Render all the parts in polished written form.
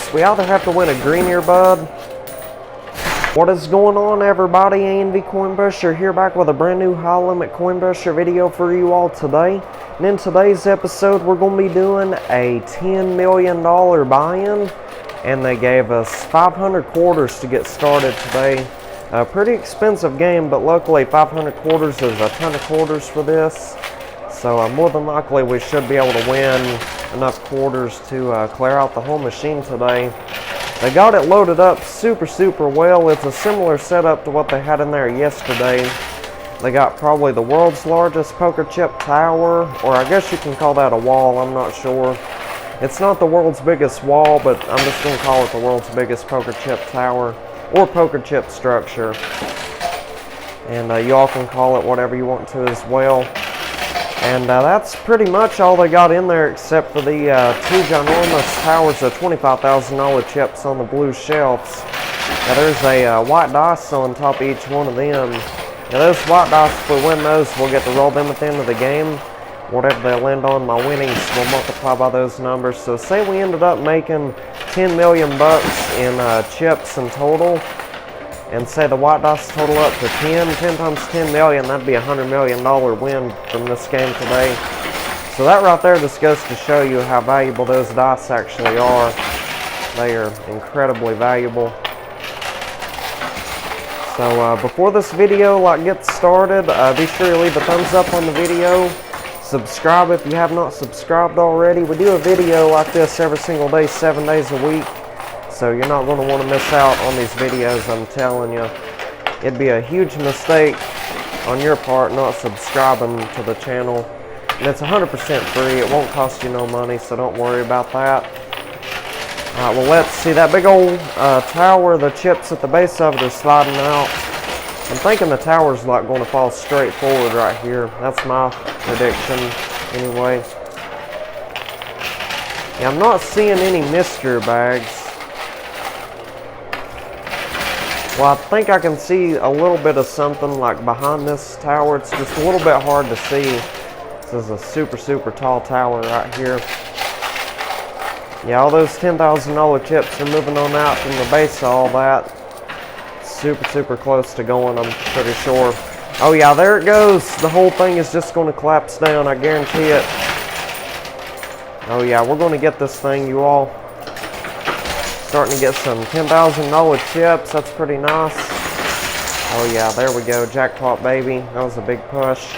choice. We either have to win a green earbud. What is going on, everybody? A&V Coinbusher here, back with a brand new high limit Coinbusher video for you all today. And in today's episode, we're going to be doing a $10 million buy-in, and they gave us 500 quarters to get started today. A pretty expensive game, but luckily 500 quarters is a ton of quarters for this. So more than likely we should be able to win enough quarters to clear out the whole machine today. They got it loaded up super well. It's a similar setup to what they had in there yesterday. They got probably the world's largest poker chip tower, or I guess you can call that a wall, I'm not sure. It's not the world's biggest wall, but I'm just going to call it the world's biggest poker chip tower, or poker chip structure. And you all can call it whatever you want to as well. And that's pretty much all they got in there, except for the two ginormous towers of $25,000 chips on the blue shelves. Now there's a white dice on top of each one of them. Now those white dice, if we win those, we'll get to roll them at the end of the game. Whatever they land on, my winnings will multiply by those numbers. So say we ended up making 10 million bucks in chips in total, and say the white dice total up to 10 times 10 million, that'd be a $100 million win from this game today. So that right there just goes to show you how valuable those dice actually are. They are incredibly valuable. So before this video gets started, be sure to leave a thumbs up on the video. Subscribe if you have not subscribed already. We do a video like this every single day, 7 days a week. So you're not going to want to miss out on these videos, I'm telling you. It'd be a huge mistake on your part not subscribing to the channel. And it's 100% free. It won't cost you no money, so don't worry about that. Alright, well, let's see that big old tower. The chips at the base of it are sliding out. I'm thinking the tower's going to fall straight forward right here. That's my prediction anyway. Yeah, I'm not seeing any mystery bags. Well, I think I can see a little bit of something behind this tower. It's just a little bit hard to see. This is a super tall tower right here. Yeah, all those $10,000 chips are moving on out from the base of all that. Super close to going, I'm pretty sure. Oh yeah, there it goes. The whole thing is just going to collapse down, I guarantee it. Oh yeah, we're going to get this thing, you all. Starting to get some $10,000 chips. That's pretty nice. Oh yeah, there we go. Jackpot, baby. That was a big push.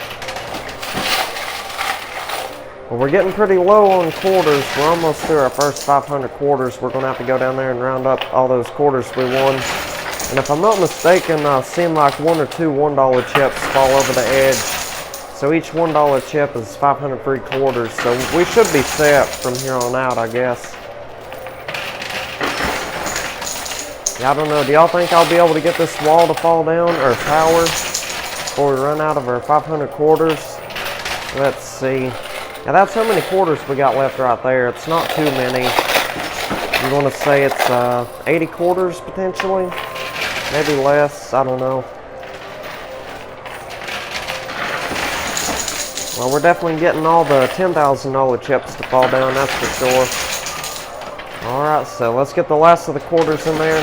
Well, we're getting pretty low on quarters. We're almost through our first 500 quarters. We're going to have to go down there and round up all those quarters we won. And if I'm not mistaken, I've seen one or two $1 chips fall over the edge. So each $1 chip is 500 free quarters. So we should be set from here on out, I guess. Yeah, I don't know. Do y'all think I'll be able to get this wall to fall down, or tower, before we run out of our 500 quarters? Let's see. Now that's how many quarters we got left right there. It's not too many. I'm going to say it's 80 quarters potentially. Maybe less. I don't know. Well, we're definitely getting all the $10,000 chips to fall down, that's for sure. Alright, so let's get the last of the quarters in there.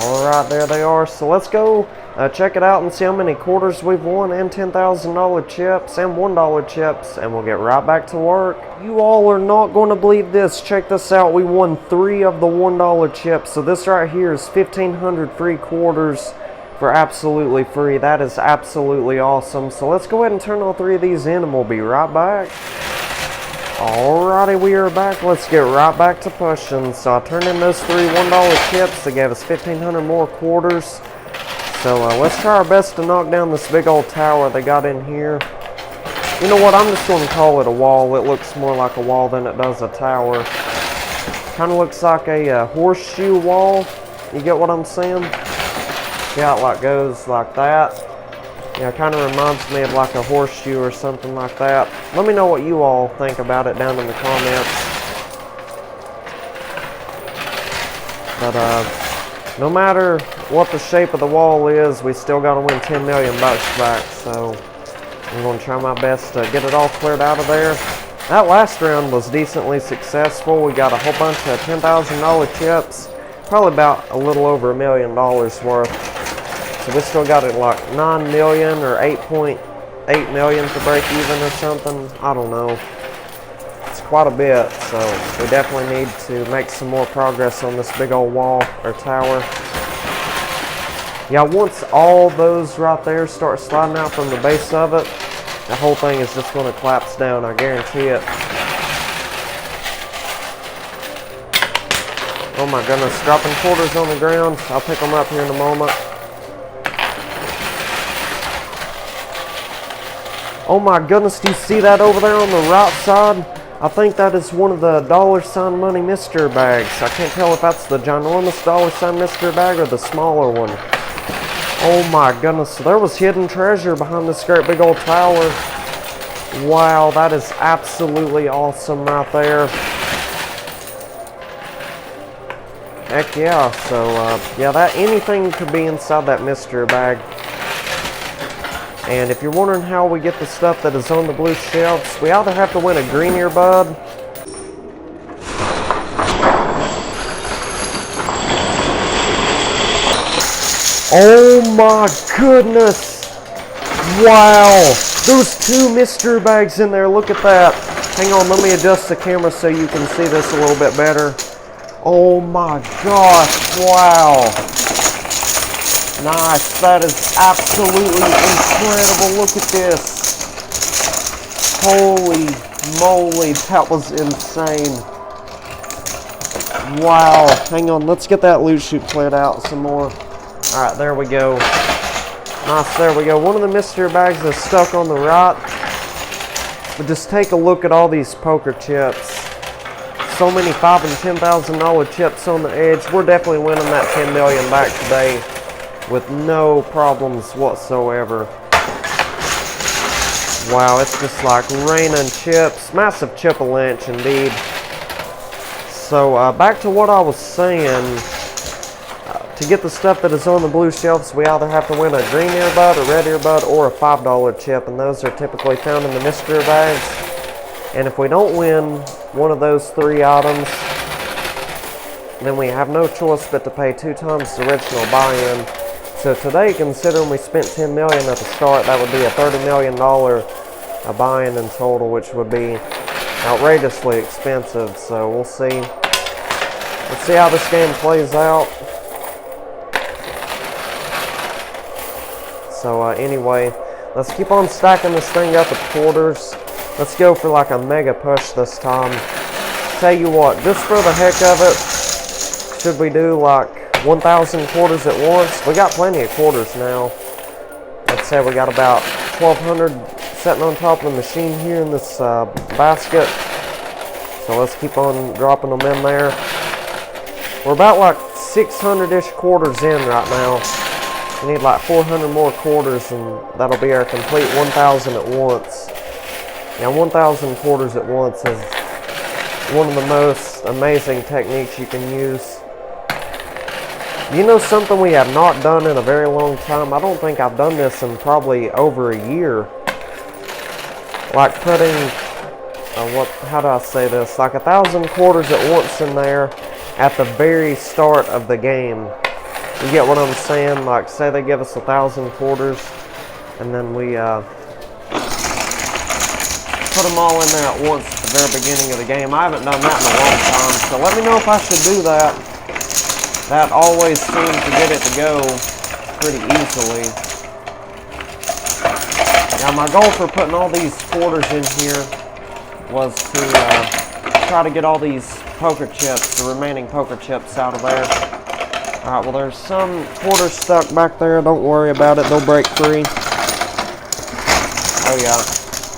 Alright, there they are. So let's go check it out and see how many quarters we've won, and $10,000 chips and $1 chips, and we'll get right back to work. You all are not going to believe this. Check this out. We won 3 of the $1 chips. So this right here is 1,500 free quarters for absolutely free. That is absolutely awesome. So let's go ahead and turn all 3 of these in, and we'll be right back. Alrighty, we are back. Let's get right back to pushing. So I turned in those 3 $1 chips. They gave us 1,500 more quarters. So let's try our best to knock down this big old tower they got in here. You know what? I'm just going to call it a wall. It looks more like a wall than it does a tower. Kind of looks like a horseshoe wall. You get what I'm saying? Yeah, it goes like that. Yeah, it kind of reminds me of a horseshoe or something like that. Let me know what you all think about it down in the comments. But no matter what the shape of the wall is, we still got to win 10 million bucks back. So I'm going to try my best to get it all cleared out of there. that last round was decently successful. We got a whole bunch of $10,000 chips, probably about a little over $1 million worth. So we still got it like 9 million or 8.8 million to break even or something. I don't know. It's quite a bit, so we definitely need to make some more progress on this big old wall or tower. Yeah, once all those right there start sliding out from the base of it, the whole thing is just going to collapse down, I guarantee it. Oh my goodness, dropping quarters on the ground. I'll pick them up here in a moment. Oh my goodness, do you see that over there on the right side? I think that is one of the $ money mystery bags. I can't tell if that's the ginormous $ mystery bag or the smaller one. Oh my goodness, so there was hidden treasure behind this great big old tower. Wow, that is absolutely awesome right there. Heck yeah, so yeah, that anything could be inside that mystery bag. And if you're wondering how we get the stuff that is on the blue shelves, we either have to win a green earbud, oh my goodness! Wow! There's 2 mystery bags in there, look at that! Hang on, let me adjust the camera so you can see this a little bit better. Oh my gosh, wow! Nice, that is absolutely incredible, look at this! Holy moly, that was insane! Wow, hang on, let's get that loot chute cleared out some more. Alright, there we go. Nice, there we go. One of the mystery bags is stuck on the right. But just take a look at all these poker chips. So many $5,000 and $10,000 chips on the edge. We're definitely winning that 10 million back today with no problems whatsoever. Wow, it's just like raining chips. Massive chip a lynch indeed. So back to what I was saying. To get the stuff that is on the blue shelves, we either have to win a green earbud, a red earbud, or a $5 chip, and those are typically found in the mystery bags. And if we don't win one of those 3 items, then we have no choice but to pay 2 times the original buy-in. So today, considering we spent $10 million at the start, that would be a $30 million buy-in in total, which would be outrageously expensive. So we'll see. Let's see how this game plays out. So anyway, let's keep on stacking this thing up with quarters. Let's go for like a mega push this time. Tell you what, just for the heck of it, should we do like 1,000 quarters at once? We got plenty of quarters now. Let's say we got about 1,200 sitting on top of the machine here in this basket. So let's keep on dropping them in there. We're about like 600-ish quarters in right now. We need like 400 more quarters and that'll be our complete 1,000 at once. Now 1,000 quarters at once is one of the most amazing techniques you can use. You know something we have not done in a very long time? I don't think I've done this in probably over a year. Like putting, how do I say this? Like 1,000 quarters at once in there at the very start of the game. You get what I'm saying? Like, say they give us 1,000 quarters, and then we put them all in there at once at the very beginning of the game. I haven't done that in a long time, so let me know if I should do that. That always seems to get it to go pretty easily. Now, my goal for putting all these quarters in here was to try to get all these poker chips, the remaining poker chips out of there. Alright, well there's some quarters stuck back there. Don't worry about it, they'll break free. Oh yeah.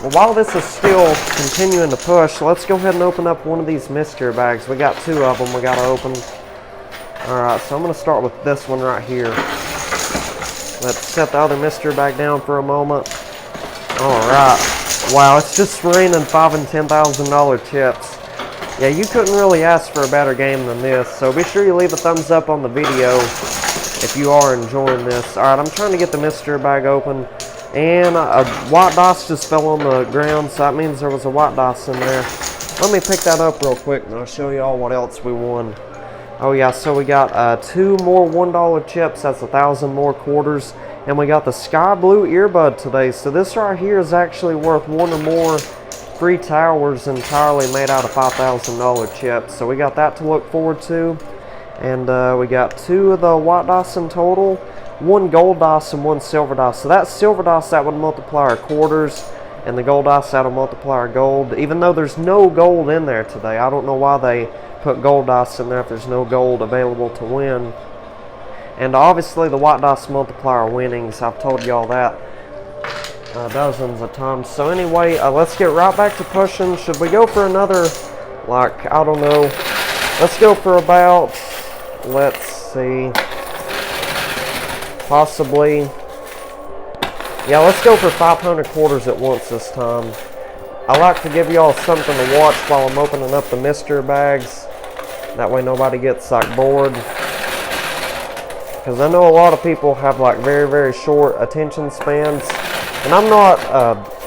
Well, while this is still continuing to push, let's go ahead and open up one of these mystery bags. We got 2 of them we gotta open. Alright, so I'm gonna start with this one right here. Let's set the other mystery bag down for a moment. Alright. Wow, it's just raining $5,000 and $10,000 chips. Yeah, you couldn't really ask for a better game than this, so be sure you leave a thumbs up on the video if you are enjoying this. Alright, I'm trying to get the mystery bag open. And a white dice just fell on the ground, so that means there was a white dice in there. Let me pick that up real quick and I'll show you all what else we won. Oh yeah, so we got 2 more $1 chips, that's 1,000 more quarters. And we got the sky blue earbud today. So this right here is actually worth 1 or more free towers entirely made out of $5,000 chips. So we got that to look forward to. And we got 2 of the white dice in total, 1 gold dice and 1 silver dice. So that silver dice, that would multiply our quarters, and the gold dice, that'll multiply our gold. Even though there's no gold in there today, I don't know why they put gold dice in there if there's no gold available to win. And obviously the white dice multiply our winnings. I've told y'all that dozens of times. So anyway, let's get right back to pushing. Should we go for another, like, I don't know, let's go for about, let's see, possibly, yeah, let's go for 500 quarters at once this time. I like to give y'all something to watch while I'm opening up the mystery bags. That way nobody gets like bored. Because I know a lot of people have like very, very short attention spans. And I'm not,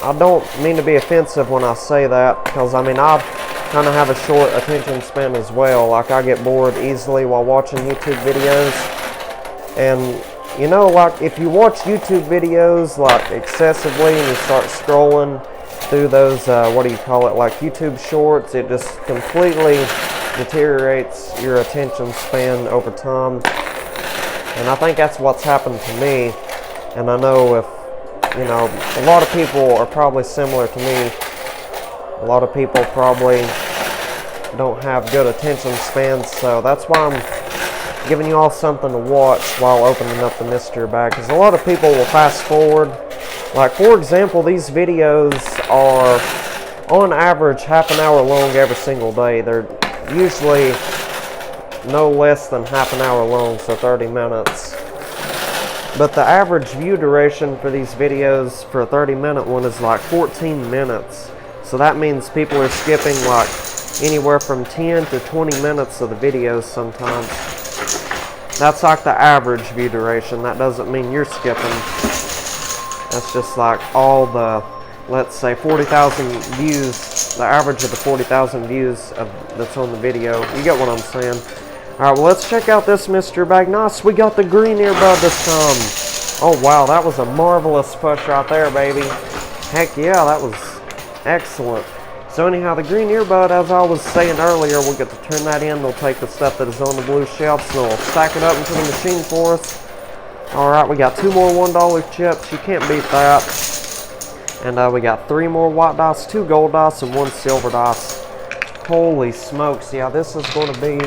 I don't mean to be offensive when I say that. Because I mean, I kind of have a short attention span as well. Like I get bored easily while watching YouTube videos. And you know, like if you watch YouTube videos like excessively and you start scrolling through those, what do you call it, like YouTube shorts, it just completely deteriorates your attention span over time. And I think that's what's happened to me. And I know if, you know, a lot of people are probably similar to me. A lot of people probably don't have good attention spans, so that's why I'm giving you all something to watch while opening up the mystery bag. Because a lot of people will fast forward. Like for example, these videos are on average half an hour long every single day. They're usually no less than half an hour long, so 30 minutes. But the average view duration for these videos for a 30-minute one is like 14 minutes. So that means people are skipping like anywhere from 10 to 20 minutes of the videos sometimes. That's like the average view duration. That doesn't mean you're skipping. That's just like all the, let's say 40,000 views, the average of the 40,000 views that's on the video. You get what I'm saying? Alright, well let's check out this mystery bag. Nice, we got the green earbud this time. Oh wow, that was a marvelous push right there, baby. Heck yeah, that was excellent. So anyhow, the green earbud, as I was saying earlier, we'll get to turn that in. They'll take the stuff that is on the blue shelves and they'll stack it up into the machine for us. Alright, we got 2 more $1 chips. You can't beat that. And we got 3 more white dice, 2 gold dice, and 1 silver dice. Holy smokes, yeah, this is going to be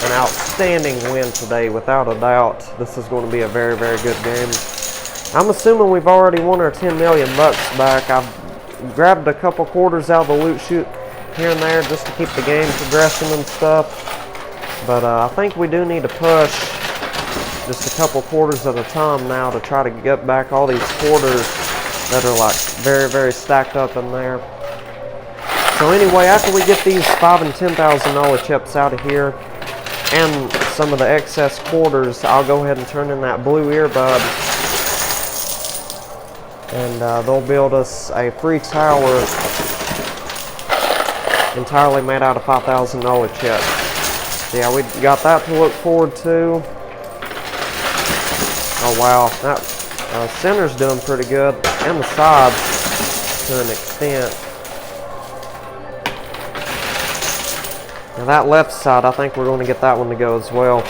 an outstanding win today, without a doubt. This is going to be a very, very good game. I'm assuming we've already won our 10 million bucks back. I've grabbed a couple quarters out of the loot chute here and there just to keep the game progressing and stuff. But I think we do need to push just a couple quarters at a time now to try to get back all these quarters that are like very, very stacked up in there. So anyway, after we get these $5,000 and $10,000 chips out of here and some of the excess quarters, I'll go ahead and turn in that blue earbud, and they'll build us a free tower entirely made out of $5,000 chips. So yeah, we got that to look forward to. Oh wow, that center's doing pretty good, and the sides to an extent. Now that left side, I think we're going to get that one to go as well.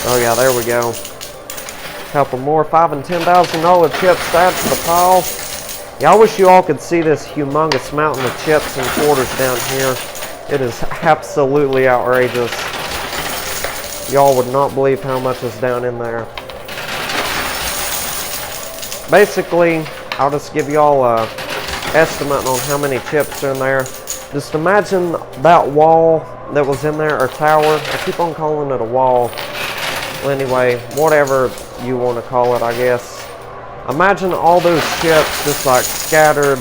Oh yeah, there we go. A couple more $5,000 and $10,000 chips to add to the pile. Yeah, I wish you all could see this humongous mountain of chips and quarters down here. It is absolutely outrageous. Y'all would not believe how much is down in there. Basically, I'll just give y'all a estimate on how many chips are in there. Just imagine that wall that was in there, or tower. I keep on calling it a wall. Well, anyway, whatever you want to call it, I guess. Imagine all those chips just like scattered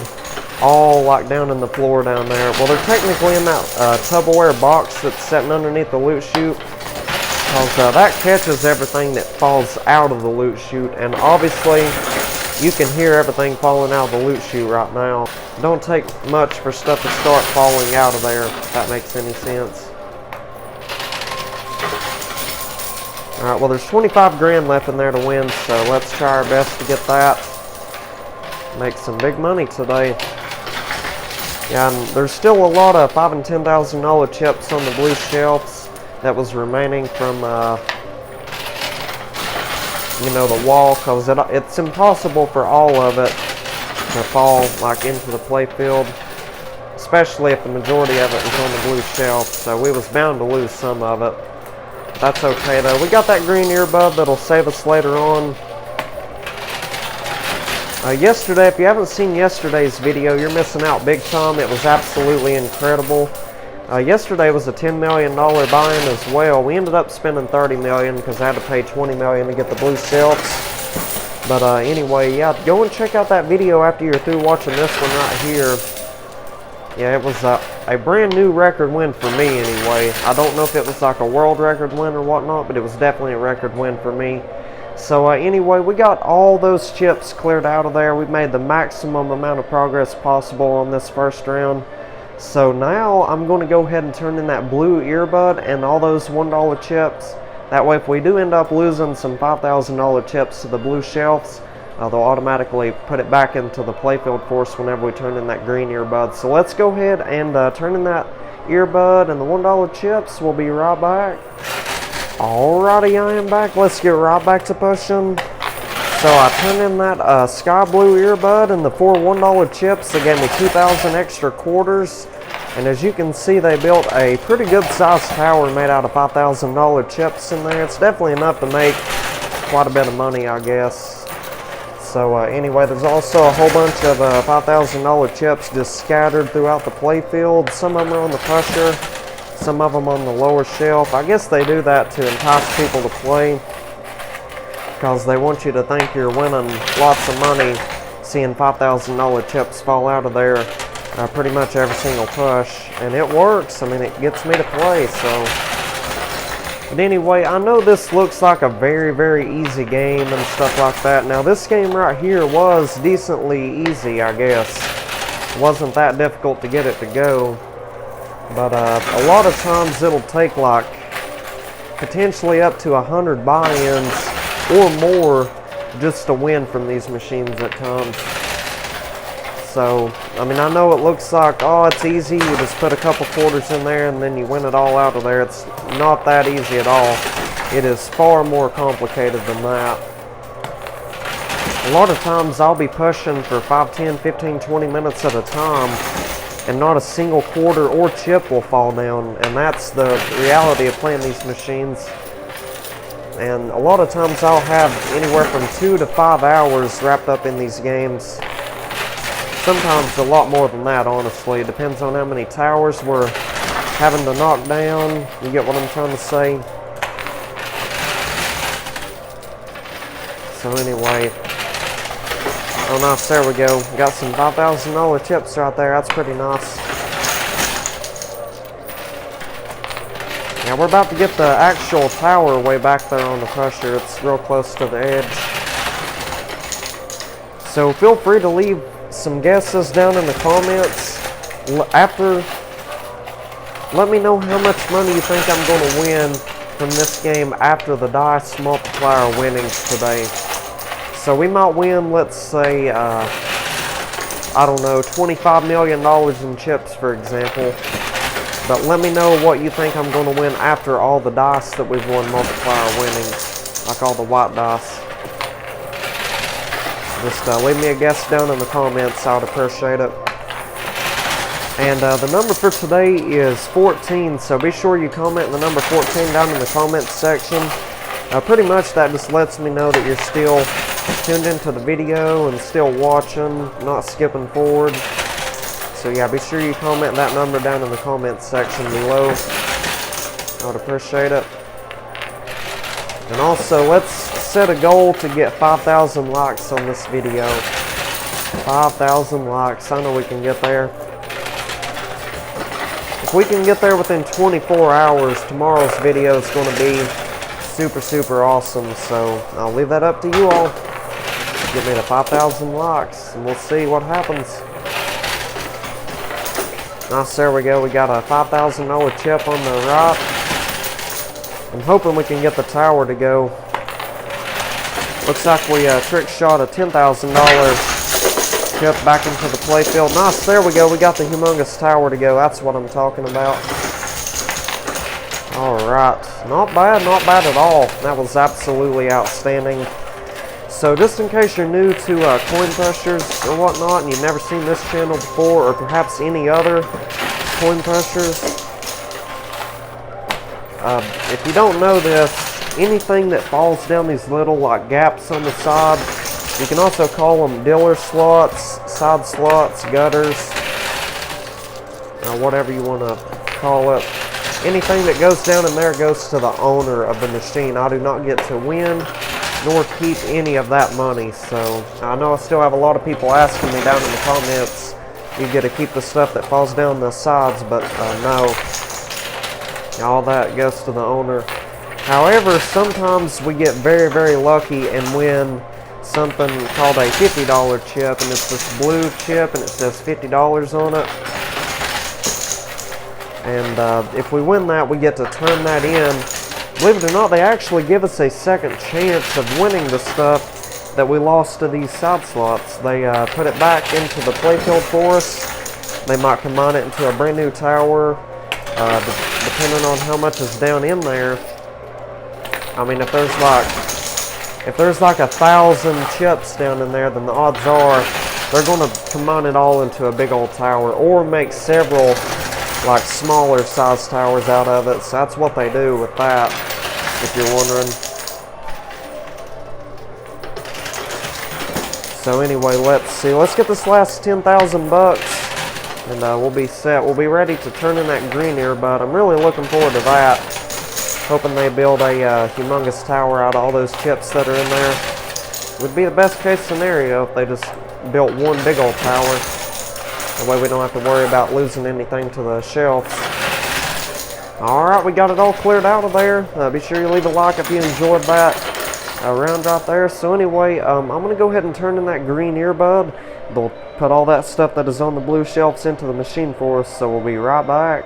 all like down in the floor down there. Well, they're technically in that Tupperware box that's sitting underneath the loot chute. Because that catches everything that falls out of the loot chute, and obviously you can hear everything falling out of the loot chute right now. Don't take much for stuff to start falling out of there, if that makes any sense. Alright, well there's 25 grand left in there to win, so let's try our best to get that. Make some big money today. Yeah, and there's still a lot of $5,000 and $10,000 chips on the blue shelves that was remaining from, you know, the wall, because it's impossible for all of it to fall like into the play field, especially if the majority of it was on the blue shelf. So we was bound to lose some of it. That's okay though. We got that green earbud that'll save us later on. Yesterday, if you haven't seen yesterday's video, you're missing out big time. It was absolutely incredible. Yesterday was a $10 million buy-in as well. We ended up spending $30 million because I had to pay $20 million to get the blue shelves. But anyway, yeah, go and check out that video after you're through watching this one right here. Yeah, it was a brand new record win for me anyway. I don't know if it was like a world record win or whatnot, but it was definitely a record win for me. So anyway, we got all those chips cleared out of there. We made the maximum amount of progress possible on this first round. So now I'm going to go ahead and turn in that blue earbud and all those $1 chips. That way if we do end up losing some $5,000 chips to the blue shelves, they'll automatically put it back into the playfield for us whenever we turn in that green earbud. So let's go ahead and turn in that earbud and the $1 chips. We'll be right back. Alrighty, I am back. Let's get right back to pushing. So I turned in that sky blue earbud and the 4 $1 chips. They gave me 2,000 extra quarters. And as you can see, they built a pretty good sized tower made out of $5,000 chips in there. It's definitely enough to make quite a bit of money, I guess. So anyway, there's also a whole bunch of $5,000 chips just scattered throughout the playfield. Some of them are on the pusher, some of them on the lower shelf. I guess they do that to entice people to play, because they want you to think you're winning lots of money seeing $5,000 chips fall out of there pretty much every single push. And it works. I mean, it gets me to play, so. But anyway, I know this looks like a very, very easy game and stuff like that. Now, this game right here was decently easy, I guess. It wasn't that difficult to get it to go. But a lot of times it'll take like potentially up to 100 buy-ins or more just to win from these machines at times. So, I mean, I know it looks like, oh, it's easy, you just put a couple quarters in there and then you win it all out of there. It's not that easy at all. It is far more complicated than that. A lot of times I'll be pushing for 5, 10, 15, 20 minutes at a time, and not a single quarter or chip will fall down, and that's the reality of playing these machines. And a lot of times I'll have anywhere from 2 to 5 hours wrapped up in these games. Sometimes a lot more than that, honestly. It depends on how many towers we're having to knock down. You get what I'm trying to say? So anyway. Oh nice, there we go. Got some $5,000 chips right there. That's pretty nice. Now we're about to get the actual tower way back there on the pusher. It's real close to the edge. So feel free to leave some guesses down in the comments. Let me know how much money you think I'm going to win from this game after the dice multiplier winnings today. So we might win, let's say, I don't know, $25 million in chips, for example. But let me know what you think I'm going to win after all the dice that we've won multiplier winnings, like all the white dice. Just leave me a guess down in the comments. I would appreciate it. And the number for today is 14, so be sure you comment the number 14 down in the comments section. Pretty much that just lets me know that you're still tuned into the video and still watching, not skipping forward. So yeah, be sure you comment that number down in the comments section below. I would appreciate it. And also, let's set a goal to get 5,000 likes on this video. 5,000 likes. I know we can get there. If we can get there within 24 hours, tomorrow's video is going to be super awesome. So I'll leave that up to you all. Get me to 5,000 likes, and we'll see what happens. Nice, there we go. We got a $5,000 chip on the right. I'm hoping we can get the tower to go. Looks like we trick shot a $10,000 chip back into the playfield. Nice, there we go. We got the humongous tower to go. That's what I'm talking about. Alright, not bad at all. That was absolutely outstanding. So just in case you're new to coin pushers or whatnot, and you've never seen this channel before, or perhaps any other coin pushers, if you don't know this, anything that falls down these little like gaps on the side, you can also call them dealer slots, side slots, gutters, whatever you want to call it. Anything that goes down in there goes to the owner of the machine. I do not get to win nor keep any of that money. So I know I still have a lot of people asking me down in the comments, you get to keep the stuff that falls down the sides, but no, all that goes to the owner. However, sometimes we get very lucky and win something called a $50 chip, and it's this blue chip and it says $50 on it. And if we win that, we get to turn that in. Believe it or not, they actually give us a second chance of winning the stuff that we lost to these side slots. They put it back into the playfield for us. They might combine it into a brand new tower, depending on how much is down in there. I mean, if there's like 1,000 chips down in there, then the odds are they're going to combine it all into a big old tower, or make several like smaller size towers out of it. So that's what they do with that, if you're wondering. So anyway, let's see. Let's get this last 10,000 bucks, and we'll be set. We'll be ready to turn in that green earbud. I'm really looking forward to that. Hoping they build a humongous tower out of all those chips that are in there. Would be the best case scenario if they just built one big old tower. That way we don't have to worry about losing anything to the shelves. Alright, we got it all cleared out of there. Be sure you leave a like if you enjoyed that round right there. So anyway, I'm going to go ahead and turn in that green earbud. They'll put all that stuff that is on the blue shelves into the machine for us, so we'll be right back.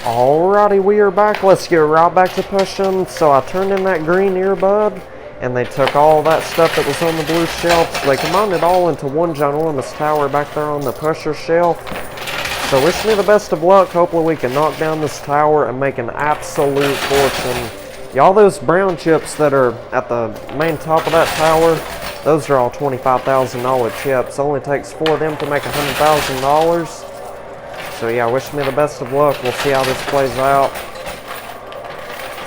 Alrighty, we are back. Let's get right back to pushing. So I turned in that green earbud, and they took all that stuff that was on the blue shelf. They combined it all into one ginormous tower back there on the pusher shelf. So wish me the best of luck. Hopefully we can knock down this tower and make an absolute fortune. Y'all, those brown chips that are at the main top of that tower, those are all $25,000 chips. It only takes 4 of them to make $100,000. So yeah, wish me the best of luck. We'll see how this plays out.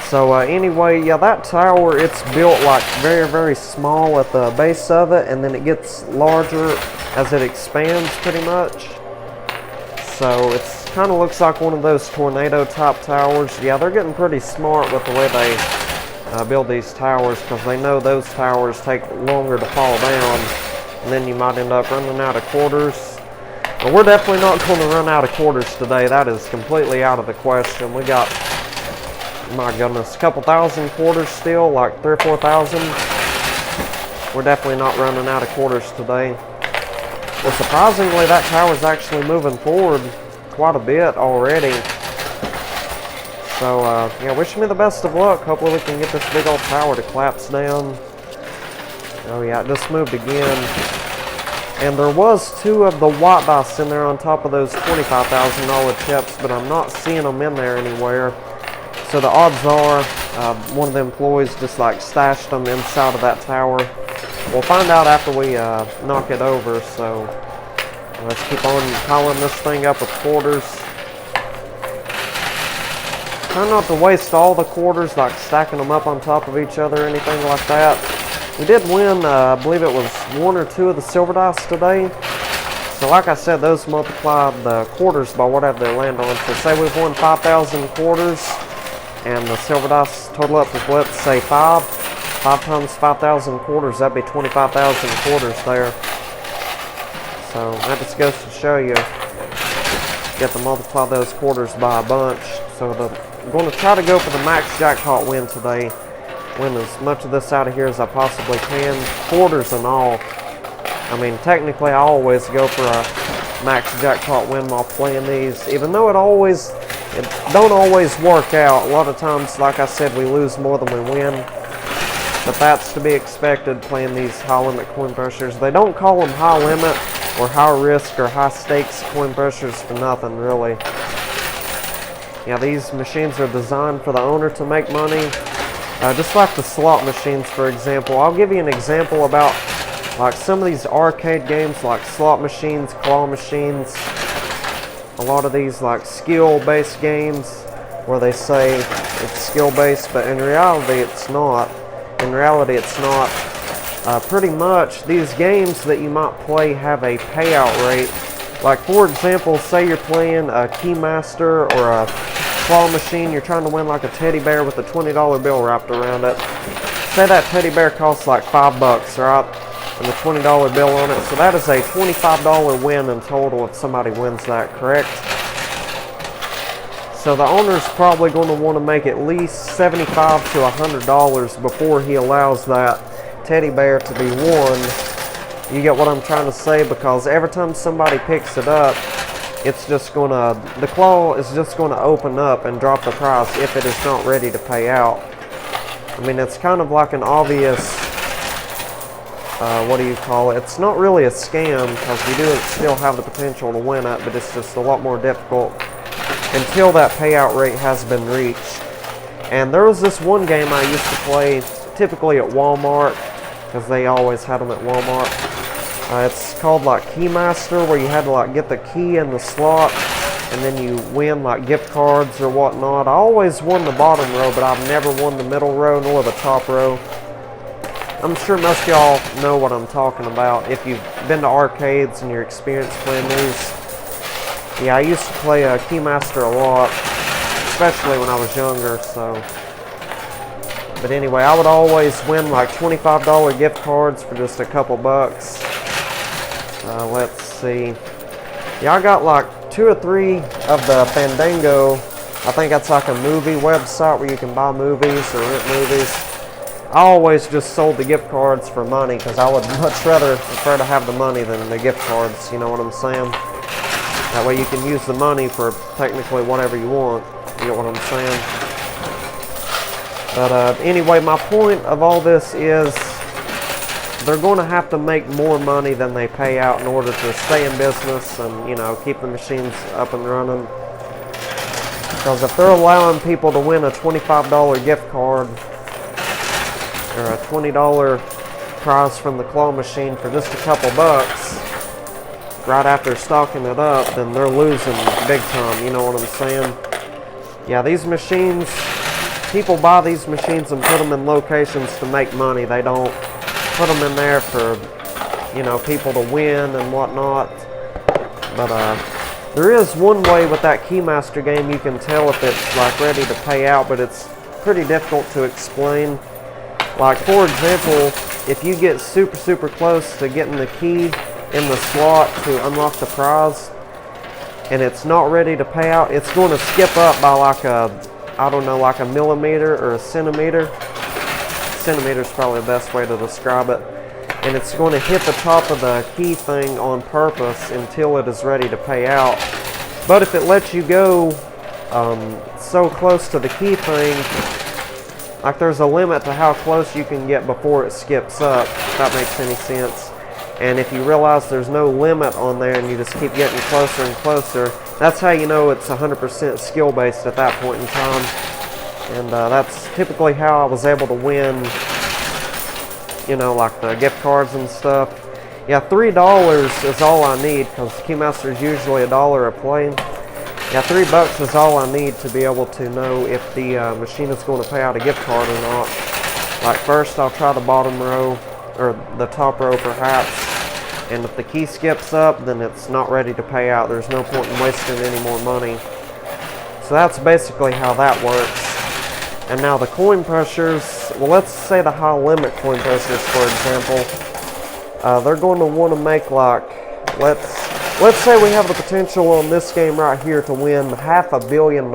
So anyway, yeah, that tower, it's built like very small at the base of it, and then it gets larger as it expands pretty much. So it's kind of looks like one of those tornado type towers. Yeah, they're getting pretty smart with the way they build these towers, because they know those towers take longer to fall down, and then you might end up running out of quarters. But we're definitely not going to run out of quarters today. That is completely out of the question. We got, my goodness, a couple thousand quarters still, like 3,000 or 4,000. We're definitely not running out of quarters today. Well, surprisingly, that tower's actually moving forward quite a bit already. So, yeah, wish me the best of luck. Hopefully we can get this big old tower to collapse down. Oh yeah, it just moved again. And there was 2 of the white dice in there on top of those $25,000 chips, but I'm not seeing them in there anywhere. So the odds are one of the employees just like stashed them inside of that tower. We'll find out after we knock it over. So let's keep on piling this thing up with quarters. Try not to waste all the quarters, like stacking them up on top of each other or anything like that. We did win, I believe it was 1 or 2 of the silver dice today. So like I said, those multiply the quarters by whatever they land on. So say we've won 5,000 quarters, and the silver dice total up with, let's say, 5 times 5,000 quarters, that'd be 25,000 quarters there. So that just goes to show you have to multiply those quarters by a bunch. So I'm going to try to go for the max jackpot win today. win as much of this out of here as I possibly can, quarters and all. I mean, technically I always go for a max jackpot win while playing these, even though it don't always work out. A lot of times, like I said, we lose more than we win, but that's to be expected playing these high limit coin pushers. They don't call them high limit or high risk or high stakes coin pushers for nothing, really. Yeah, these machines are designed for the owner to make money, just like the slot machines, for example. I'll give you an example about like some of these arcade games, like slot machines, claw machines. A lot of these like skill-based games where they say it's skill-based, but in reality it's not. Pretty much these games that you might play have a payout rate. Like, for example, say you're playing a Keymaster or a claw machine, you're trying to win like a teddy bear with a $20 bill wrapped around it. Say that teddy bear costs like $5, right? And the $20 bill on it. So that is a $25 win in total if somebody wins that, correct? So the owner's probably going to want to make at least $75 to $100 before he allows that teddy bear to be won. You get what I'm trying to say? Because every time somebody picks it up, it's just gonna, the claw is just gonna open up and drop the price if it is not ready to pay out. I mean, it's kind of like an obvious, what do you call it? It's not really a scam because you do still have the potential to win it, but it's just a lot more difficult until that payout rate has been reached. And there was this one game I used to play typically at Walmart, because they always had them at Walmart. It's called like Keymaster, where you had to like get the key in the slot and then you win like gift cards or whatnot. I always won the bottom row, but I've never won the middle row nor the top row. I'm sure most of y'all know what I'm talking about if you've been to arcades and you're experienced playing these. Yeah, I used to play Keymaster a lot, especially when I was younger, so. But anyway, I would always win like $25 gift cards for just a couple bucks. Let's see. Yeah, I got like 2 or 3 of the Fandango. I think that's like a movie website where you can buy movies or rent movies. I always just sold the gift cards for money because I would much rather prefer to have the money than the gift cards, you know what I'm saying? That way you can use the money for technically whatever you want, you know what I'm saying? But anyway, my point of all this is they're going to have to make more money than they pay out in order to stay in business and, you know, keep the machines up and running. Because if they're allowing people to win a $25 gift card or a $20 prize from the claw machine for just a couple bucks right after stocking it up, then they're losing big time, you know what I'm saying? Yeah, these machines, people buy these machines and put them in locations to make money. They don't put them in there for, you know, people to win and whatnot. But there is one way with that Keymaster game you can tell if it's like ready to pay out, but it's pretty difficult to explain. Like, for example, if you get super close to getting the key in the slot to unlock the prize and it's not ready to pay out, it's going to skip up by like I don't know, like a millimeter or a centimeter. Centimeter is probably the best way to describe it. And it's going to hit the top of the key thing on purpose until it is ready to pay out. But if it lets you go so close to the key thing, like there's a limit to how close you can get before it skips up, if that makes any sense. And if you realize there's no limit on there and you just keep getting closer and closer, that's how you know it's 100% skill based at that point in time. And that's typically how I was able to win, you know, like the gift cards and stuff. Yeah, $3 is all I need because Keymaster is usually $1 a play. Yeah, $3 is all I need to be able to know if the machine is going to pay out a gift card or not. Like, first I'll try the bottom row, or the top row perhaps. And if the key skips up, then it's not ready to pay out. There's no point in wasting any more money. So that's basically how that works. And now the coin pushers, well, let's say the high limit coin pushers, for example, they're going to want to make like, let's say we have the potential on this game right here to win $500 million,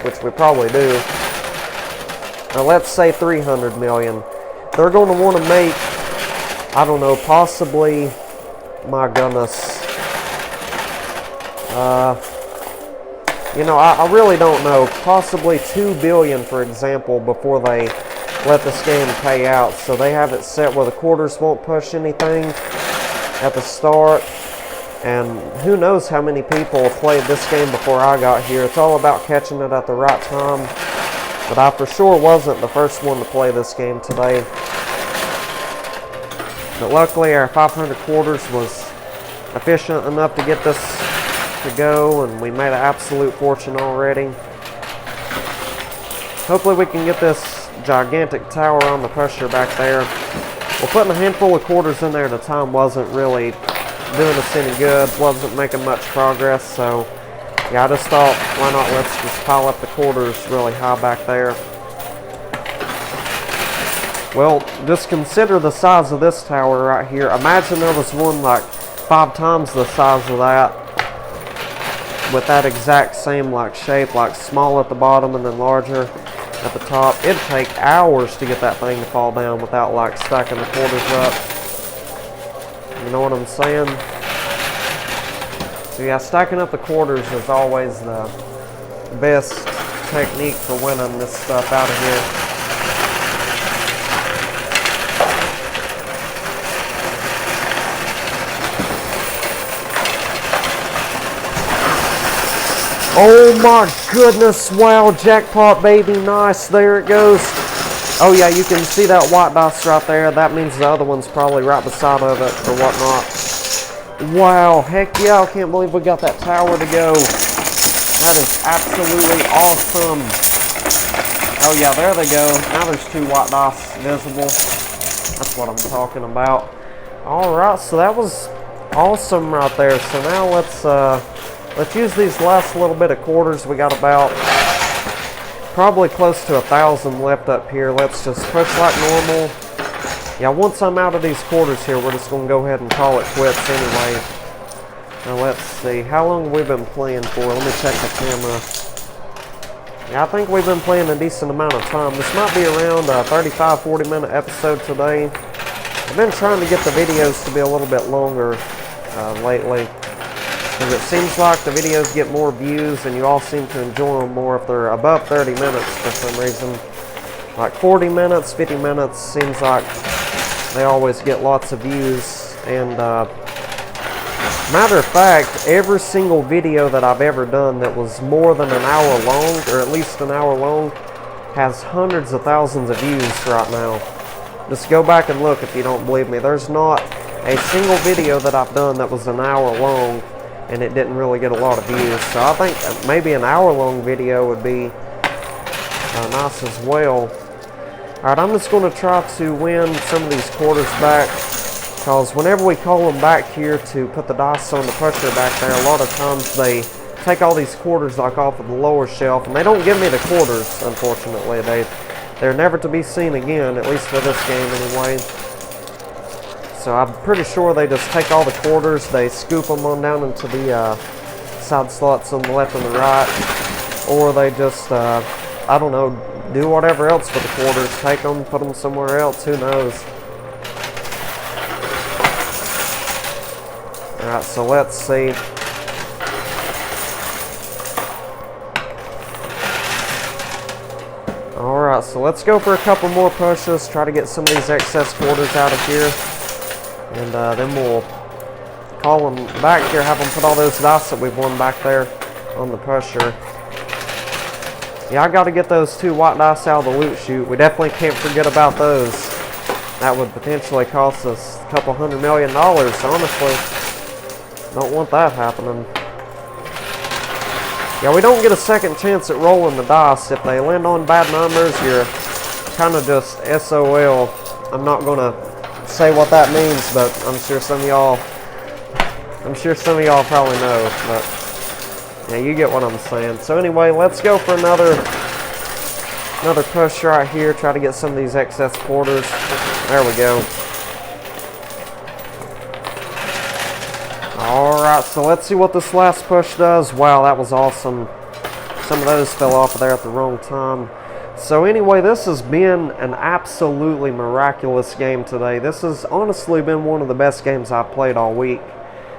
which we probably do. or let's say 300 million. They're going to want to make, I don't know, possibly, my goodness, you know, I really don't know, possibly 2 billion, for example, before they let this game pay out. So they have it set where the quarters won't push anything at the start. And who knows how many people played this game before I got here. It's all about catching it at the right time. But I for sure wasn't the first one to play this game today. But luckily our 500 quarters was efficient enough to get this to go, and we made an absolute fortune already. Hopefully we can get this gigantic tower on the pusher back there. Well, putting a handful of quarters in there at a time wasn't really doing us any good, wasn't making much progress, so yeah, I just thought, why not, let's just pile up the quarters really high back there. Well, just consider the size of this tower right here. Imagine there was one like 5 times the size of that, with that exact same like shape, like small at the bottom and then larger at the top. It'd take hours to get that thing to fall down without like stacking the quarters up. You know what I'm saying? So yeah, stacking up the quarters is always the best technique for winning this stuff out of here. Oh my goodness, wow, jackpot baby, nice, there it goes. Oh yeah, you can see that white dice right there. That means the other one's probably right beside of it or whatnot. Wow, heck yeah, I can't believe we got that tower to go. That is absolutely awesome. Oh yeah, there they go. Now there's 2 white dice visible. That's what I'm talking about. Alright, so that was awesome right there. So now let's use these last little bit of quarters. We got about probably close to 1,000 left up here. Let's just push like normal. Yeah, once I'm out of these quarters here, we're just going to go ahead and call it quits anyway. Now let's see, how long have we been playing for? Let me check the camera. Yeah, I think we've been playing a decent amount of time. This might be around a 35-40 minute episode today. I've been trying to get the videos to be a little bit longer lately, because it seems like the videos get more views and you all seem to enjoy them more if they're above 30 minutes for some reason. Like 40 minutes, 50 minutes, seems like they always get lots of views. And matter of fact, every single video that I've ever done that was more than an hour long, or at least an hour long, has hundreds of thousands of views right now. Just go back and look if you don't believe me. There's not a single video that I've done that was an hour long and it didn't really get a lot of views. So I think maybe an hour-long video would be nice as well. Alright, I'm just going to try to win some of these quarters back, because whenever we call them back here to put the dice on the pusher back there, a lot of times they take all these quarters like off of the lower shelf, and they don't give me the quarters, unfortunately. They're never to be seen again, at least for this game anyway. So I'm pretty sure they just take all the quarters, they scoop them on down into the side slots on the left and the right, or they just, I don't know, do whatever else with the quarters, take them, put them somewhere else, who knows. Alright, so let's see. Alright, so let's go for a couple more pushes, try to get some of these excess quarters out of here. And then we'll call them back here, have them put all those dice that we've won back there on the pusher. Yeah, I got to get those 2 white dice out of the loot chute. We definitely can't forget about those. That would potentially cost us a couple $100 million, honestly. Don't want that happening. Yeah, we don't get a second chance at rolling the dice. If they land on bad numbers, you're kind of just SOL. I'm not going to say what that means, but I'm sure some of y'all probably know, but yeah, you get what I'm saying. So anyway, let's go for another push right here, try to get some of these excess quarters. There we go. Alright, so let's see what this last push does. Wow, that was awesome. Some of those fell off of there at the wrong time. So anyway, this has been an absolutely miraculous game today. This has honestly been one of the best games I've played all week.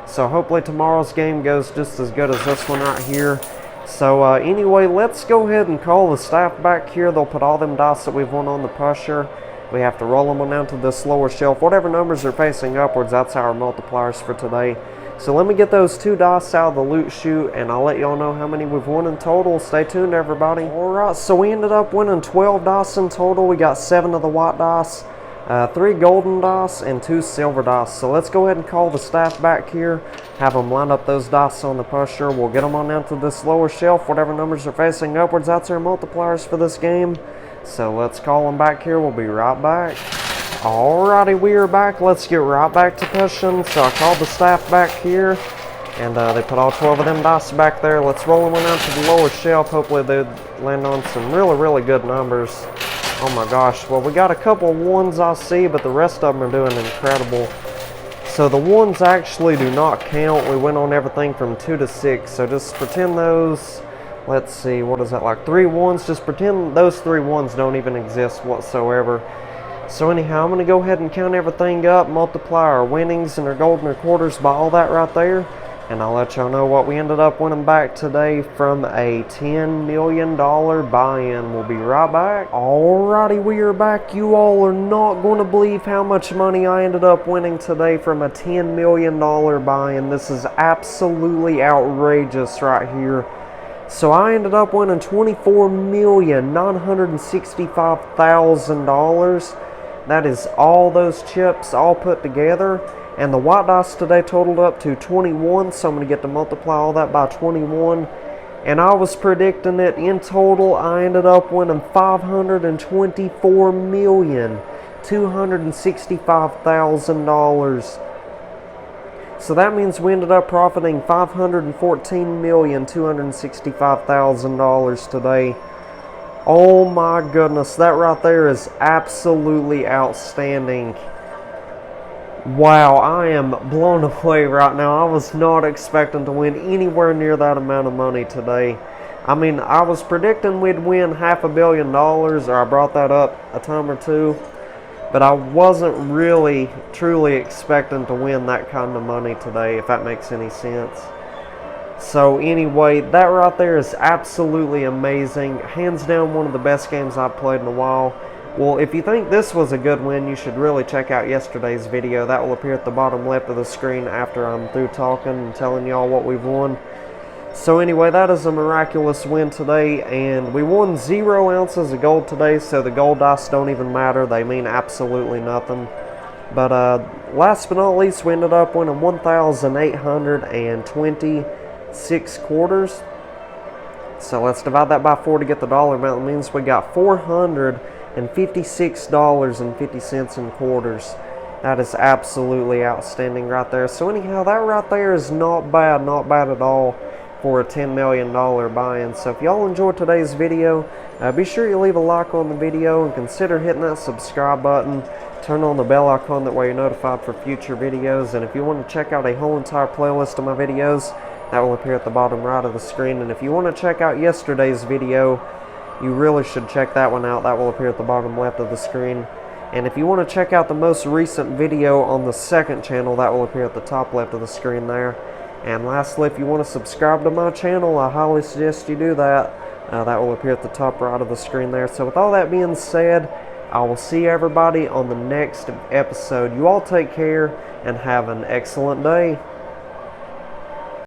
So hopefully tomorrow's game goes just as good as this one right here. So anyway, let's go ahead and call the staff back here. They'll put all them dice that we've won on the pusher. We have to roll them on down to this lower shelf. Whatever numbers are facing upwards, that's our multipliers for today. So let me get those 2 dice out of the loot chute, and I'll let y'all know how many we've won in total. Stay tuned, everybody. Alright, so we ended up winning 12 dice in total. We got 7 of the white dice, 3 golden dice, and 2 silver dice. So let's go ahead and call the staff back here. Have them line up those dice on the pusher. We'll get them on down to this lower shelf. Whatever numbers are facing upwards, that's our multipliers for this game. So let's call them back here. We'll be right back. Alrighty, we are back. Let's get right back to pushing. So I called the staff back here, and they put all 12 of them dice back there. Let's roll them down to the lower shelf. Hopefully they land on some really good numbers. Oh my gosh. Well, we got a couple of ones I see, but the rest of them are doing incredible. So the ones actually do not count. We went on everything from 2 to 6. So just pretend those, let's see, what is that, like 3 ones? Just pretend those 3 ones don't even exist whatsoever. So anyhow, I'm going to go ahead and count everything up, multiply our winnings and our golden quarters by all that right there, and I'll let y'all know what we ended up winning back today from a $10 million buy-in. We'll be right back. Alrighty, we are back. You all are not going to believe how much money I ended up winning today from a $10 million buy-in. This is absolutely outrageous right here. So I ended up winning $24,965,000. That is all those chips all put together. And the white dice today totaled up to 21. So I'm going to get to multiply all that by 21. And I was predicting it in total. I ended up winning $524,265,000. So that means we ended up profiting $514,265,000 today. Oh my goodness, that right there is absolutely outstanding. Wow, I am blown away right now. I was not expecting to win anywhere near that amount of money today. I mean, I was predicting we'd win $500 million, or I brought that up a time or two. But I wasn't really, truly expecting to win that kind of money today, if that makes any sense. So anyway, that right there is absolutely amazing. Hands down one of the best games I've played in a while. Well, if you think this was a good win, you should really check out yesterday's video. That will appear at the bottom left of the screen after I'm through talking and telling y'all what we've won. So anyway, that is a miraculous win today, and we won 0 ounces of gold today, so the gold dice don't even matter. They mean absolutely nothing. But last but not least, we ended up winning 1,826 quarters. So let's divide that by 4 to get the dollar amount. That means we got $456.50 in quarters. That is absolutely outstanding right there. So anyhow, that right there is not bad at all for a $10 million buy-in. So if y'all enjoyed today's video, be sure you leave a like on the video and consider hitting that subscribe button. Turn on the bell icon, that way you're notified for future videos. And if you want to check out a whole entire playlist of my videos, that will appear at the bottom right of the screen. And if you want to check out yesterday's video, you really should check that one out. That will appear at the bottom left of the screen. And if you want to check out the most recent video on the second channel, that will appear at the top left of the screen there. And lastly, if you want to subscribe to my channel, I highly suggest you do that. That will appear at the top right of the screen there. So with all that being said, I will see everybody on the next episode. You all take care and have an excellent day.